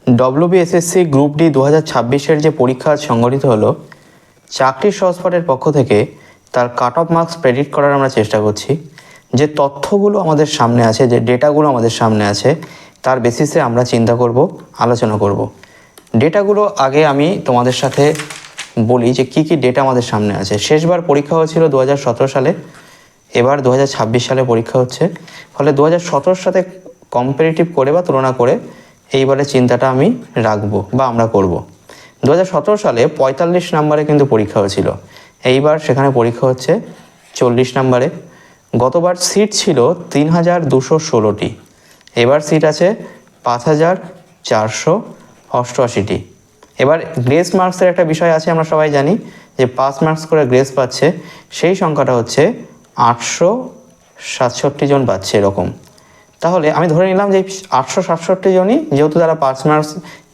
WBSSC group D 2026-এর যে পরীক্ষা সংগঠিত হলো, চাকরির সহস্পটের পক্ষ থেকে তার কাট অফ মার্কস প্রেডিক্ট করার আমরা চেষ্টা করছি। যে তথ্যগুলো আমাদের সামনে আছে, যে ডেটাগুলো আমাদের সামনে আছে, তার বেসিসে আমরা চিন্তা করব, আলোচনা করব। ডেটাগুলো আগে আমি তোমাদের সাথে বলি যে কী কী ডেটা আমাদের সামনে আছে। শেষবার পরীক্ষা হয়েছিল 2017 সালে, এবার 2026 সালে পরীক্ষা হচ্ছে। ফলে 2017 সাথে কম্পারেটিভ করে বা তুলনা করে এইবারে চিন্তাটা আমি রাখবো বা আমরা করব। 2017 সালে 45 নম্বরে কিন্তু পরীক্ষা হয়েছিল, এইবার সেখানে পরীক্ষা হচ্ছে 40 নম্বরে। গতবার সিট ছিল 3216টি, এবার সিট আছে 5488টি। এবার গ্রেস মার্কসের একটা বিষয় আছে, আমরা সবাই জানি যে 5 মার্কস করে গ্রেস পাচ্ছে, সেই সংখ্যাটা হচ্ছে 867 জন পাচ্ছে এরকম। তাহলে আমি ধরে নিলাম যে 867 জনই, যেহেতু তারা 5 মার্কস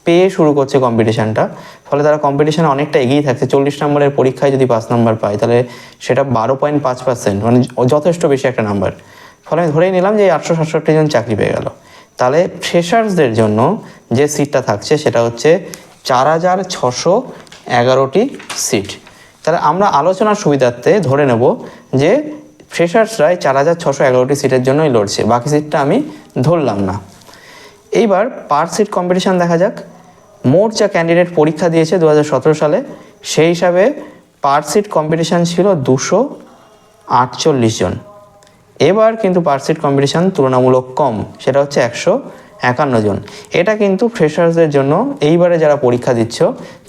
পেয়ে শুরু করছে কম্পিটিশানটা, ফলে তারা কম্পিটিশানে অনেকটা এগিয়ে থাকছে। 40 নম্বরের পরীক্ষায় যদি 5 নম্বর পায়, তাহলে সেটা 12.5%, মানে যথেষ্ট বেশি একটা নাম্বার। ফলে আমি ধরেই নিলাম যে 867 জন চাকরি পেয়ে গেল। তাহলে ফ্রেশার্সদের জন্য যে সিটটা থাকছে সেটা হচ্ছে 4611টি সিট। তাহলে আমরা আলোচনার সুবিধার্থে ধরে নেব যে ফ্রেশার্সরাই 4611টি সিটের জন্যই লড়ছে, বাকি সিটটা আমি ধরলাম না। এইবার পার সিট কম্পিটিশান দেখা যাক। মোট যা ক্যান্ডিডেট পরীক্ষা দিয়েছে 2017 সালে, সেই হিসাবে পার সিট কম্পিটিশান ছিল 248 জন। এবার কিন্তু পার সিট কম্পিটিশান তুলনামূলক কম, সেটা হচ্ছে 151 জন। এটা কিন্তু ফ্রেশার্সদের জন্য, এইবারে যারা পরীক্ষা দিচ্ছ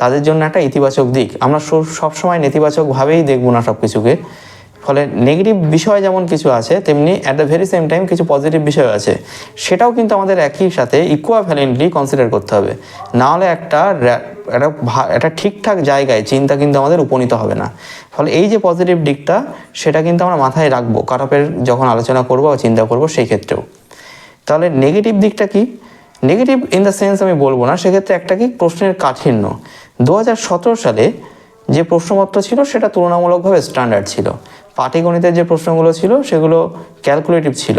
তাদের জন্য একটা ইতিবাচক দিক। আমরা সবসময় নেতিবাচকভাবেই দেখব না সব কিছুকে। ফলে নেগেটিভ বিষয় যেমন কিছু আছে, তেমনি at the very same time কিছু পজিটিভ বিষয় আছে, সেটাও কিন্তু আমাদের একই সাথে ইকুইভ্যালেন্টলি কনসিডার করতে হবে। নাহলে একটা ঠিকঠাক জায়গায় চিন্তা কিন্তু আমাদের উপনীত হবে না। ফলে এই যে পজিটিভ দিকটা, সেটা কিন্তু আমরা মাথায় রাখবো কাট অফের যখন আলোচনা করবো বা চিন্তা করবো সেই ক্ষেত্রেও। তাহলে নেগেটিভ দিকটা কি? নেগেটিভ ইন দ্য সেন্স আমি বলবো না, সেক্ষেত্রে একটা কি, প্রশ্নের কাঠিন্য। 2017 সালে যে প্রশ্নপত্র ছিল সেটা তুলনামূলকভাবে স্ট্যান্ডার্ড ছিল। পাটিগণিতের যে প্রশ্নগুলো ছিল সেগুলো ক্যালকুলেটিভ ছিল,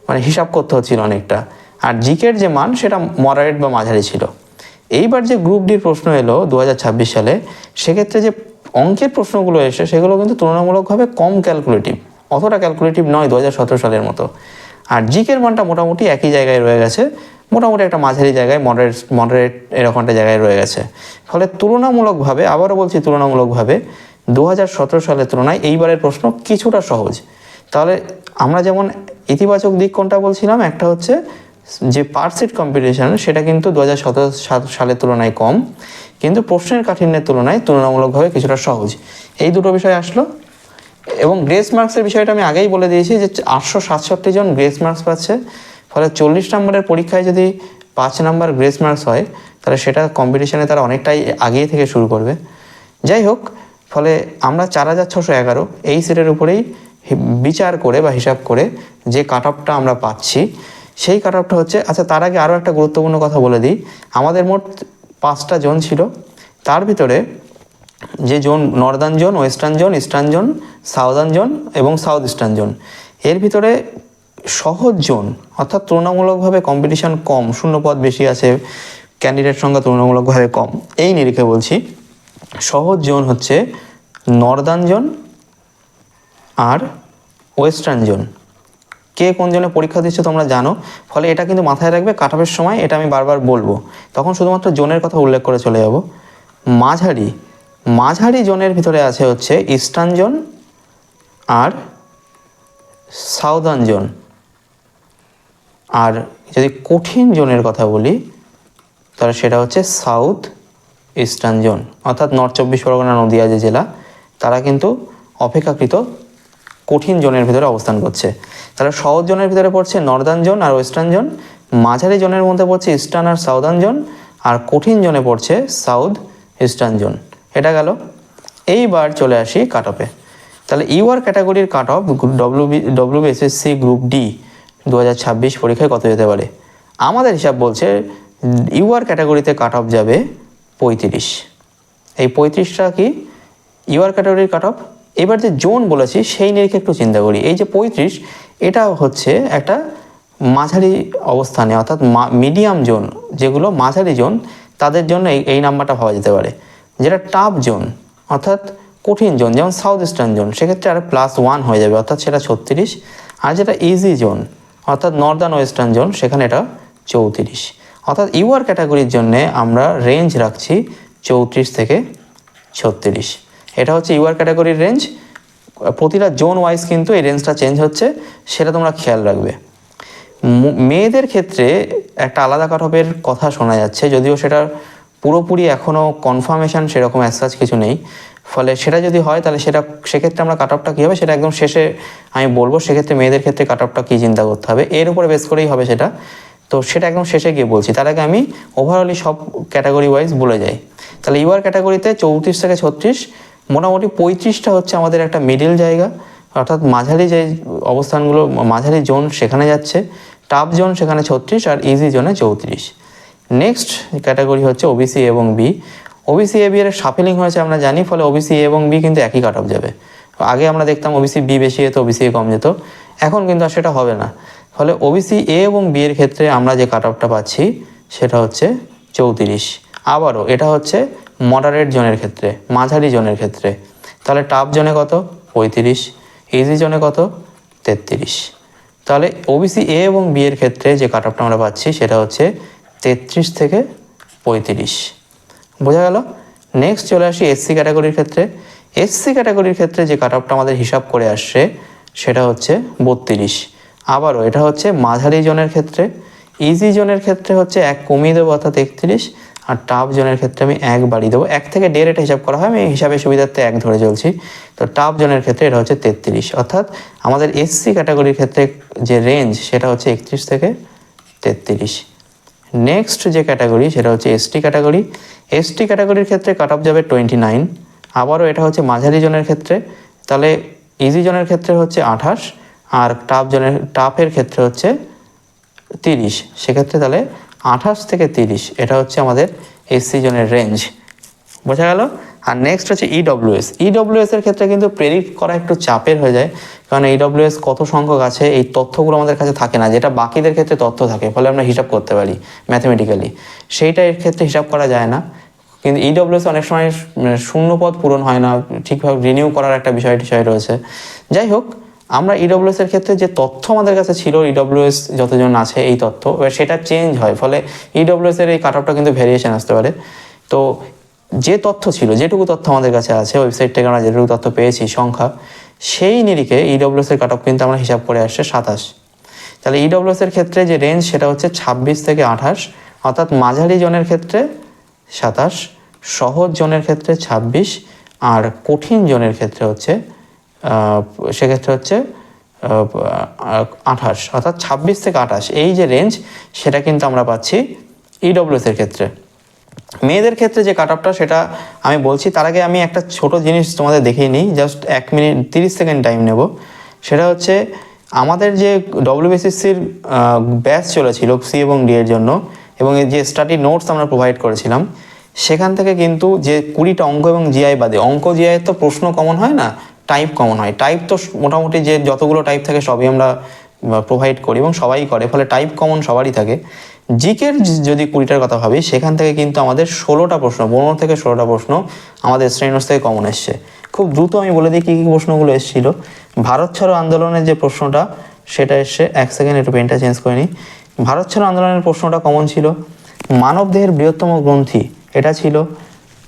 মানে হিসাব করতে হচ্ছিল অনেকটা। আর জিকের যে মান সেটা মডারেট বা মাঝারি ছিল। এইবার যে গ্রুপ ডির প্রশ্ন এলো 2026 সালে, সেক্ষেত্রে যে অঙ্কের প্রশ্নগুলো এসে সেগুলো কিন্তু তুলনামূলকভাবে কম ক্যালকুলেটিভ, অতটা ক্যালকুলেটিভ নয় 2017 সালের মতো। আর জিকের মানটা মোটামুটি একই জায়গায় রয়ে গেছে, মোটামুটি একটা মাঝারি জায়গায়, মডারেট এরকম একটা জায়গায় রয়ে গেছে। ফলে তুলনামূলকভাবে, আবারও বলছি তুলনামূলকভাবে, 2017 সালের তুলনায় এইবারের প্রশ্ন কিছুটা সহজ। তাহলে আমরা যেমন ইতিবাচক দিক কোনটা বলছিলাম, একটা হচ্ছে যে পার সিট কম্পিটিশন সেটা কিন্তু 2017 সালের তুলনায় কম, কিন্তু প্রশ্নের কাঠিন্যের তুলনায় তুলনামূলকভাবে কিছুটা সহজ। এই দুটো বিষয় আসলো। এবং গ্রেস মার্কসের বিষয়টা আমি আগেই বলে দিয়েছি যে 867 জন গ্রেস মার্কস পাচ্ছে। ফলে 40 নম্বরের পরীক্ষায় যদি 5 নম্বর গ্রেস মার্কস হয়, তাহলে সেটা কম্পিটিশানে তারা অনেকটাই আগিয়ে থেকে শুরু করবে। যাই হোক, ফলে আমরা 4611 এই সিটের উপরেই বিচার করে বা হিসাব করে যে কাট অফটা আমরা পাচ্ছি, সেই কাট অফটা হচ্ছে, আচ্ছা তার আগে আরও একটা গুরুত্বপূর্ণ কথা বলে দিই। আমাদের মোট 5টা জোন ছিল, তার ভিতরে যে zone Northern zone, western zone, eastern zone, southern zone এবং সাউথ ইস্টার্ন জোন, এর ভিতরে সহজ জোন, অর্থাৎ তুলনামূলকভাবে কম্পিটিশান কম, শূন্যপদ বেশি আছে, ক্যান্ডিডেট সংখ্যা তুলনামূলকভাবে কম, এই নিরিখে বলছি, সহজ জোন হচ্ছে নর্দার্ন জোন আর ওয়েস্টার্ন জোন। কে কোন জোনে পরীক্ষা দিচ্ছে তোমরা জানো, ফলে এটা কিন্তু মাথায় রাখবে। কাট অফের সময় এটা আমি বারবার বলবো, তখন শুধুমাত্র জোনের কথা উল্লেখ করে চলে যাব। মাঝারি জোনের ভিতরে আছে হচ্ছে ইস্টার্ন জোন আর সাউদার্ন জোন। আর যদি কঠিন জোনের কথা বলি, তাহলে সেটা হচ্ছে সাউথ ইস্টার্ন জোন, অর্থাৎ নর্থ 24 পরগনা, নদিয়া যে জেলা, তারা কিন্তু অপেক্ষাকৃত কঠিন জোনের ভিতরে অবস্থান করছে। তাহলে সহজ জোনের ভিতরে পড়ছে নর্দার্ন জোন আর ওয়েস্টার্ন জোন, মাঝারি জোনের মধ্যে পড়ছে ইস্টার্ন আর সাউদার্ন জোন, আর কঠিন জোনে পড়ছে সাউথ ইস্টার্ন জোন। এটা গেল। এইবার চলে আসি কাট অফে। তাহলে ইউআর ক্যাটাগরির cut off WBSSC group D 2026 পরীক্ষায় কত যেতে পারে? আমাদের হিসাব বলছে ইউআর ক্যাটাগরিতে কাট অফ যাবে 35। এই 35টা কি ইউআর ক্যাটাগরির কাট অফ। এবার যে জোন বলেছি সেই নিরিখে একটু চিন্তা করি। এই যে 35, এটা হচ্ছে একটা মাঝারি অবস্থানে, অর্থাৎ মিডিয়াম জোন, যেগুলো মাঝারি জোন তাদের জন্য এই নাম্বারটা ভাবা যেতে পারে। যেটা টাফ জোন অর্থাৎ কঠিন জোন যেমন সাউথ ইস্টার্ন জোন সেক্ষেত্রে আর +1 হয়ে যাবে অর্থাৎ সেটা 36। আর যেটা ইজি জোন অর্থাৎ নর্দার্ন ওয়েস্টার্ন জোন সেখানে এটা 34। অর্থাৎ ইউআর ক্যাটাগরির জন্যে আমরা রেঞ্জ রাখছি 34 থেকে 36। এটা হচ্ছে ইউআর ক্যাটাগরির রেঞ্জ। প্রতিটা জোন ওয়াইজ কিন্তু এই রেঞ্জটা চেঞ্জ হচ্ছে, সেটা তোমরা খেয়াল রাখবে। মেয়েদের ক্ষেত্রে একটা আলাদা কাট অফের কথা শোনা যাচ্ছে, যদিও সেটা পুরোপুরি এখনও কনফার্মেশন সেরকম অ্যাজ কিছু নেই। ফলে সেটা যদি হয় তাহলে সেক্ষেত্রে আমরা কাট অফটা কী হবে সেটা একদম শেষে আমি বলবো। সেক্ষেত্রে মেয়েদের ক্ষেত্রে কাট অফটা কী চিন্তা করতে হবে এর উপরে বেস করেই হবে সেটা, তো সেটা একদম শেষে গিয়ে বলছি। তার আগে আমি ওভারঅলি সব ক্যাটাগরি ওয়াইজ বলে যাই। তাহলে ইউআর ক্যাটাগরিতে 34 থেকে 36, মোটামুটি 35টা হচ্ছে আমাদের একটা মিডিল জায়গা, অর্থাৎ মাঝারি যে অবস্থানগুলো মাঝারি জোন সেখানে যাচ্ছে, টাফ জোন সেখানে 36 আর ইজি জোনে 34। নেক্সট ক্যাটাগরি হচ্ছে ওবিসি এবং বি। ওবিসি এ বি এর সাফেলিং হয়েছে আমরা জানি, ফলে ওবিসি এ এবং বি কিন্তু একই কাট অফ যাবে। আগে আমরা দেখতাম ওবিসি বি বেশি যেত ওবিসি এ কম যেত, এখন কিন্তু আর সেটা হবে না। ফলে ওবিসি এ এবং বি এর ক্ষেত্রে আমরা যে কাট অফটা পাচ্ছি সেটা হচ্ছে 34। আবারও এটা হচ্ছে মডারেট জোনের ক্ষেত্রে, মাঝারি জোনের ক্ষেত্রে। তাহলে টাফ জোনে কত 35, ইজি জোনে কত 33। তাহলে ওবিসি এ এবং বি এর ক্ষেত্রে যে কাট অফটা আমরা পাচ্ছি সেটা হচ্ছে 33 থেকে 35। বোঝা গেল? নেক্সট চলে আসি এসসি ক্যাটাগরির ক্ষেত্রে। এসসি ক্যাটাগরির ক্ষেত্রে যে কাট অফটা আমাদের হিসাব করে আসছে সেটা হচ্ছে 32। আবারও এটা হচ্ছে মাঝারি জোনের ক্ষেত্রে। ইজি জোনের ক্ষেত্রে হচ্ছে 1 কমিয়ে দেবো অর্থাৎ 31, আর টাফ জোনের ক্ষেত্রে আমি 1 বাড়িয়ে দেবো। 1 থেকে 1.5 এটা হিসাব করা হয়, আমি হিসাবে সুবিধার্থে 1 ধরে চলছি। তো টাফ জোনের ক্ষেত্রে এটা হচ্ছে 33। অর্থাৎ আমাদের এসসি ক্যাটাগরির ক্ষেত্রে যে রেঞ্জ সেটা হচ্ছে 31 থেকে 33। নেক্সট যে ক্যাটাগরি সেটা হচ্ছে এসটি ক্যাটাগরি। এসটি ক্যাটাগরির ক্ষেত্রে কাট অফ যাবে 29। আবারও এটা হচ্ছে মাঝারি জোনের ক্ষেত্রে। তাহলে ইজি জোনের ক্ষেত্রে হচ্ছে 28, আর টাফের ক্ষেত্রে হচ্ছে 30। সেক্ষেত্রে তাহলে 28 থেকে 30 এটা হচ্ছে আমাদের এসসি জোনের রেঞ্জ। বোঝা গেল? আর নেক্সট হচ্ছে ইডব্লিউএস। ইডব্লিউএস এর ক্ষেত্রে কিন্তু প্রেডিক্ট করা একটু চাপের হয়ে যায়, কারণ ইডব্লিউএস কত সংখ্যক আছে এই তথ্যগুলো আমাদের কাছে থাকে না, যেটা বাকিদের ক্ষেত্রে তথ্য থাকে, ফলে আমরা হিসাব করতে পারি ম্যাথমেটিক্যালি। সেইটা এর ক্ষেত্রে হিসাব করা যায় না। কিন্তু ইডব্লিউএস অনেক সময় শূন্য পদ পূরণ হয় না, ঠিকভাবে রিনিউ করার একটা বিষয় রয়েছে। যাই হোক, আমরা ইডব্লিউএস এর ক্ষেত্রে যে তথ্য আমাদের কাছে ছিল ইডব্লিউএস যতজন আছে এই তথ্য, এবার সেটা চেঞ্জ হয়, ফলে ইডব্লিউএস এর এই কাট অফটা কিন্তু ভেরিয়েশন আসতে পারে। তো যে তথ্য ছিল, যেটুকু তথ্য আমাদের কাছে আছে ওয়েবসাইট থেকে আমরা যেটুকু তথ্য পেয়েছি সংখ্যা, সেই নিরিখে ইডব্লিউএস এর কাট অফ কিন্তু আমরা হিসাব করে আসছে 27। তাহলে ইডব্লিউএস এর ক্ষেত্রে যে রেঞ্জ সেটা হচ্ছে 26 থেকে 28, অর্থাৎ মাঝারি জোনের ক্ষেত্রে 27, সহজ জোনের ক্ষেত্রে 26, আর কঠিন জোনের ক্ষেত্রে হচ্ছে সেক্ষেত্রে হচ্ছে 28, অর্থাৎ 26 থেকে 28 এই যে রেঞ্জ সেটা কিন্তু আমরা পাচ্ছি ইডব্লিউএস এর ক্ষেত্রে। মেয়েদের ক্ষেত্রে যে কাট অফটা সেটা আমি বলছি, তার আগে আমি একটা ছোট জিনিস তোমাদের দেখিয়ে নিই, জাস্ট 1 মিনিট 30 সেকেন্ড টাইম নেব। সেটা হচ্ছে আমাদের যে ডব্লিউবিসিসির ব্যাচ চলেছিল সি এবং ডি এর জন্য, এবং যে স্টাডি নোটস আমরা প্রোভাইড করেছিলাম, সেখান থেকে কিন্তু যে 20টা অঙ্ক এবং জিআই বাদে, অঙ্ক জিআই তো প্রশ্ন কমন হয় না, টাইপ কমন হয়। টাইপ তো মোটামুটি যে যতগুলো টাইপ থাকে সবই আমরা প্রোভাইড করি এবং সবাই করে, ফলে টাইপ কমন সবারই থাকে। জিকের যদি 20টার কথা ভাবি, সেখান থেকে কিন্তু আমাদের 16টা প্রশ্ন, 15 থেকে 16টা প্রশ্ন আমাদের শ্রেণী নোটস থেকে কমন এসছে। খুব দ্রুত আমি বলে দিই কী কী প্রশ্নগুলো এসেছিলো। ভারত ছাড়ো আন্দোলনের যে প্রশ্নটা সেটা এসছে, 1 সেকেন্ড একটু পেনটা চেঞ্জ করে নিই। ভারত ছাড়ো আন্দোলনের প্রশ্নটা কমন ছিল। মানবদেহের বৃহত্তম গ্রন্থি এটা ছিল।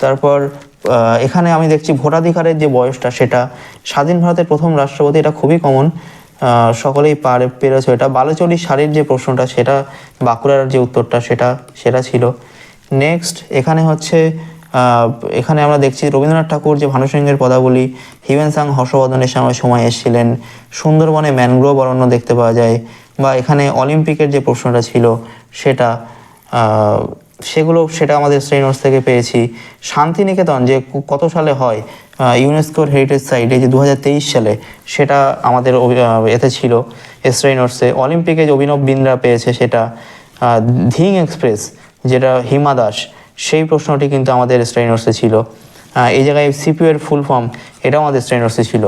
তারপর এখানে আমি দেখছি ভোটাধিকারের যে বয়সটা সেটা, স্বাধীন ভারতের প্রথম রাষ্ট্রপতি, এটা খুবই কমন, সকলেই পেরেছে এটা। বালুচরী শাড়ির যে প্রশ্নটা সেটা, বাঁকুড়ার যে উত্তরটা সেটা ছিল। নেক্সট এখানে হচ্ছে এখানে আমরা দেখছি রবীন্দ্রনাথ ঠাকুর যে ভানুসিংহের পদাবলী, হিউয়েন সাং হর্ষবর্ধনের সময় এসেছিলেন, সুন্দরবনে ম্যানগ্রোভ অরণ্য দেখতে পাওয়া যায়। বা এখানে অলিম্পিকের যে প্রশ্নটা ছিল সেটা, সেটা আমাদের শ্রেণী নোটস থেকে পেয়েছি। শান্তিনিকেতন যে কত সালে হয়, ইউনেস্কোর হেরিটেজ সাইট, এই যে 2023 সালে, সেটা আমাদের এতে ছিল শ্রেণী নোটসে। অলিম্পিকে যে অভিনব বিন্দ্রা পেয়েছে সেটা। ধিং এক্সপ্রেস যেটা হিমা দাস, সেই প্রশ্নটি কিন্তু আমাদের শ্রেণী নোটসে ছিল। এই জায়গায় সিপিইউ এর ফুল ফর্ম, এটাও আমাদের শ্রেণী নোটসে ছিল।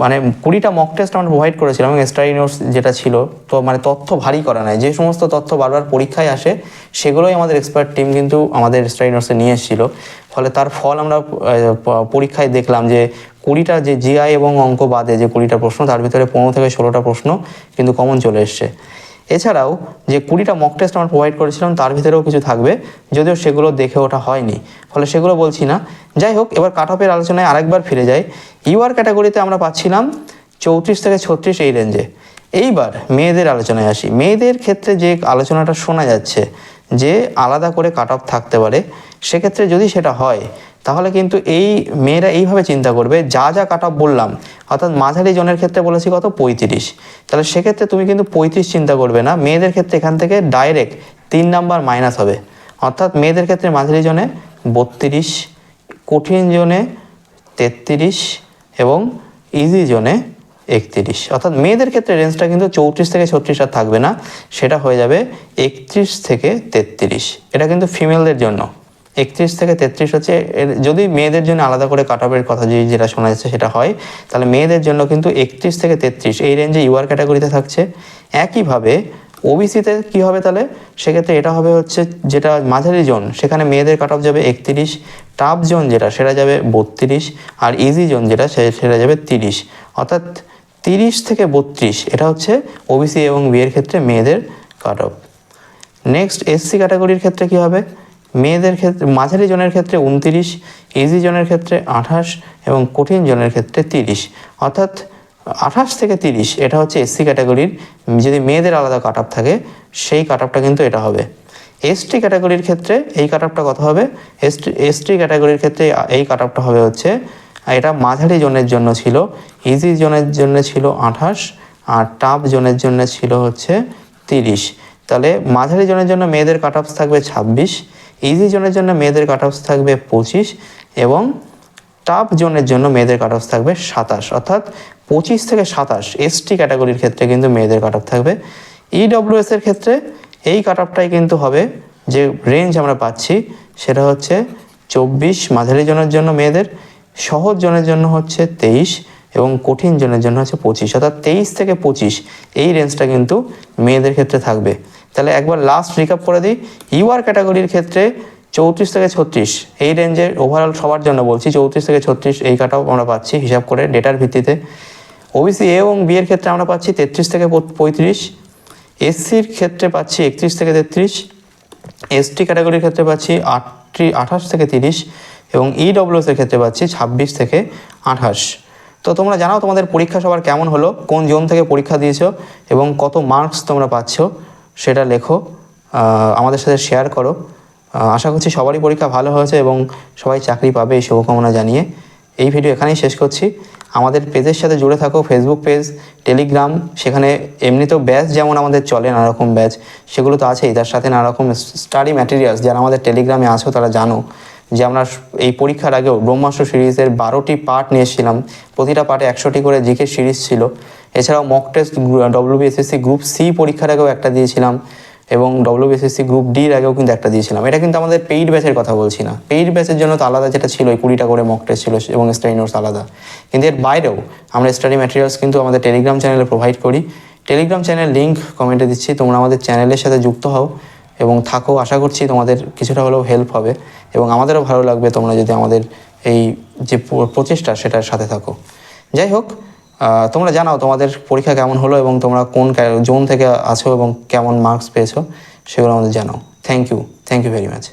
মানে 20টা মক টেস্ট আমরা প্রোভাইড করেছিলাম এবং স্টাডি নোটস যেটা ছিল, তো মানে তথ্য ভারী করা নাই, যে সমস্ত তথ্য বারবার পরীক্ষায় আসে সেগুলোই আমাদের এক্সপার্ট টিম কিন্তু আমাদের স্টাডি নোটসে নিয়ে এসেছিলো। ফলে তার ফল আমরা পরীক্ষায় দেখলাম যে 20টা যে জিআই এবং অঙ্ক বাদে যে 20টা প্রশ্ন, তার ভিতরে 15 থেকে 16টা প্রশ্ন কিন্তু কমন চলে এসছে। এছাড়াও যে 20টা মক টেস্ট আমরা প্রোভাইড করেছিলাম তার ভিতরেও কিছু থাকবে, যদিও সেগুলো দেখে ওঠা হয়নি, ফলে সেগুলো বলছি না। যাই হোক, এবার কাট অফের আলোচনায় আরেকবার ফিরে যাই। ইউআর ক্যাটাগরিতে আমরা পাচ্ছিলাম 34 থেকে 36 এই রেঞ্জে। এইবার মেয়েদের আলোচনায় আসি। মেয়েদের ক্ষেত্রে যে আলোচনাটা শোনা যাচ্ছে যে আলাদা করে কাট অফ থাকতে পারে, সেক্ষেত্রে যদি সেটা হয় তাহলে কিন্তু এই মেয়েরা এইভাবে চিন্তা করবে, যা যা কাট অফ বললাম, অর্থাৎ মাঝারি জনের ক্ষেত্রে বলেছি কত 35, তাহলে সেক্ষেত্রে তুমি কিন্তু 35 চিন্তা করবে না, মেয়েদের ক্ষেত্রে এখান থেকে ডাইরেক্ট 3 নাম্বার মাইনাস হবে। অর্থাৎ মেয়েদের ক্ষেত্রে মাঝারি জনে 32, কঠিন জনে 33 এবং ইজি জোনে 31। অর্থাৎ মেয়েদের ক্ষেত্রে রেঞ্জটা কিন্তু 34 থেকে 36 আর থাকবে না, সেটা হয়ে যাবে 31 থেকে 33। এটা কিন্তু ফিমেলদের জন্য 31 থেকে 33 হচ্ছে। যদি মেয়েদের জন্য আলাদা করে কাট অফের কথা যেটা শোনা যাচ্ছে সেটা হয়, তাহলে মেয়েদের জন্য কিন্তু 31 থেকে 33 এই রেঞ্জে ইউআর ক্যাটাগরিতে থাকছে। একইভাবে ওবিসিতে কী হবে, তাহলে সেক্ষেত্রে এটা হবে হচ্ছে যেটা মাঝারি জোন, সেখানে মেয়েদের কাট অফ যাবে 31, টাফ জোন যেটা সেটা যাবে 32, আর ইজি জোন যেটা সেটা যাবে 30। অর্থাৎ 30 থেকে 32 এটা হচ্ছে ওবিসি এবং বিয়ের ক্ষেত্রে মেয়েদের কাট অফ। নেক্সট এসসি ক্যাটাগরির ক্ষেত্রে কী হবে, মেয়েদের ক্ষেত্রে মাঝারি জনের ক্ষেত্রে 29, ইজি জনের ক্ষেত্রে 28 এবং কঠিন জনের ক্ষেত্রে 30। অর্থাৎ 28 থেকে 30 এটা হচ্ছে এসসি ক্যাটাগরির। যদি মেয়েদের আলাদা কাট অফ থাকে সেই কাট অফটা কিন্তু এটা হবে। এসটি ক্যাটাগরির ক্ষেত্রে এই কাট অফটা কত হবে, এসটি ক্যাটাগরির ক্ষেত্রে এই কাট অফটা হবে হচ্ছে, এটা মাঝারি জনের জন্য ছিল, ইজি জনের জন্য ছিল 28 আর টাফ জনের জন্য ছিল হচ্ছে 30। তাহলে মাঝারি জনের জন্য মেয়েদের কাট অফ থাকবে 26, ইজি জোনের জন্য মেয়েদের কাট অফ থাকবে 25 এবং টাফ জোনের জন্য মেয়েদের কাট অফ থাকবে 27। অর্থাৎ 25 থেকে 27 এসটি ক্যাটাগরির ক্ষেত্রে কিন্তু মেয়েদের কাট অফ থাকবে। ইডব্লিউএস এর ক্ষেত্রে এই কাট অফটাই কিন্তু হবে, যে রেঞ্জ আমরা পাচ্ছি সেটা হচ্ছে 24 মাঝারি জনের জন্য মেয়েদের, সহজ জনের জন্য হচ্ছে 23 এবং কঠিন জনের জন্য হচ্ছে 25। অর্থাৎ 23 থেকে 25 এই রেঞ্জটা কিন্তু মেয়েদের ক্ষেত্রে থাকবে। তাহলে একবার লাস্ট রিক্যাপ করে দিই। ইউআর ক্যাটাগরির ক্ষেত্রে 34 থেকে 36 এই রেঞ্জের ওভারঅল সবার জন্য বলছি, 34 থেকে 36 এই কাট অফ আমরা পাচ্ছি হিসাব করে ডেটার ভিত্তিতে। ওবিসি এ এবং বি এর ক্ষেত্রে আমরা পাচ্ছি 33 থেকে 35, এসসির ক্ষেত্রে পাচ্ছি 31 থেকে 33, এসটি ক্যাটাগরির ক্ষেত্রে পাচ্ছি 28 থেকে 30 এবং ইডব্লিউএস এর ক্ষেত্রে পাচ্ছি 26 থেকে 28। তো তোমরা জানাও তোমাদের পরীক্ষা সবার কেমন হলো, কোন জোন থেকে পরীক্ষা দিয়েছো এবং কত মার্কস তোমরা পাচ্ছ সেটা লেখো, আমাদের সাথে শেয়ার করো। আশা করছি সবারই পরীক্ষা ভালো হয়েছে এবং সবাই চাকরি পাবে এই শুভকামনা জানিয়ে এই ভিডিও এখানেই শেষ করছি। আমাদের পেজের সাথে জুড়ে থাকো, ফেসবুক পেজ, টেলিগ্রাম, সেখানে এমনিতেও ব্যাচ যেমন আমাদের চলে নানারকম ব্যাচ, সেগুলো তো আছেই, তার সাথে নানারকম স্টাডি ম্যাটেরিয়ালস। যারা আমাদের টেলিগ্রামে আছো তারা জানো যে আমরা এই পরীক্ষার আগেও ব্রহ্মাস্ত্র সিরিজের 12টি পার্ট নিয়ে এসেছিলাম, প্রতিটা পার্টে 100টি করে জিকে সিরিজ ছিল। এছাড়াও mock test WBSSC group C পরীক্ষার আগেও একটা দিয়েছিলাম এবং ডব্লিউবিএসএসসি গ্রুপ ডির আগেও কিন্তু একটা দিয়েছিলাম। এটা কিন্তু আমাদের পেইড ব্যাচের কথা বলছি না, পেইড ব্যাচের জন্য তো আলাদা যেটা ছিল 20টা করে মক টেস্ট ছিল এবং স্টাডি নোটস আলাদা, কিন্তু এর বাইরেও আমরা স্টাডি ম্যাটেরিয়ালস কিন্তু আমাদের টেলিগ্রাম চ্যানেলে প্রোভাইড করি। টেলিগ্রাম চ্যানেল লিঙ্ক কমেন্টে দিচ্ছি, তোমরা আমাদের চ্যানেলের সাথে যুক্ত হও এবং থাকো। আশা করছি তোমাদের কিছুটা হলেও হেল্প হবে এবং আমাদেরও ভালো লাগবে তোমরা যদি আমাদের এই যে প্রচেষ্টা সেটার সাথে থাকো। যাই হোক, তোমরা জানাও তোমাদের পরীক্ষা কেমন হলো এবং তোমরা কোন জোন থেকে আছো এবং কেমন মার্কস পেয়েছো সেগুলো আমাদের জানাও। Thank you very much.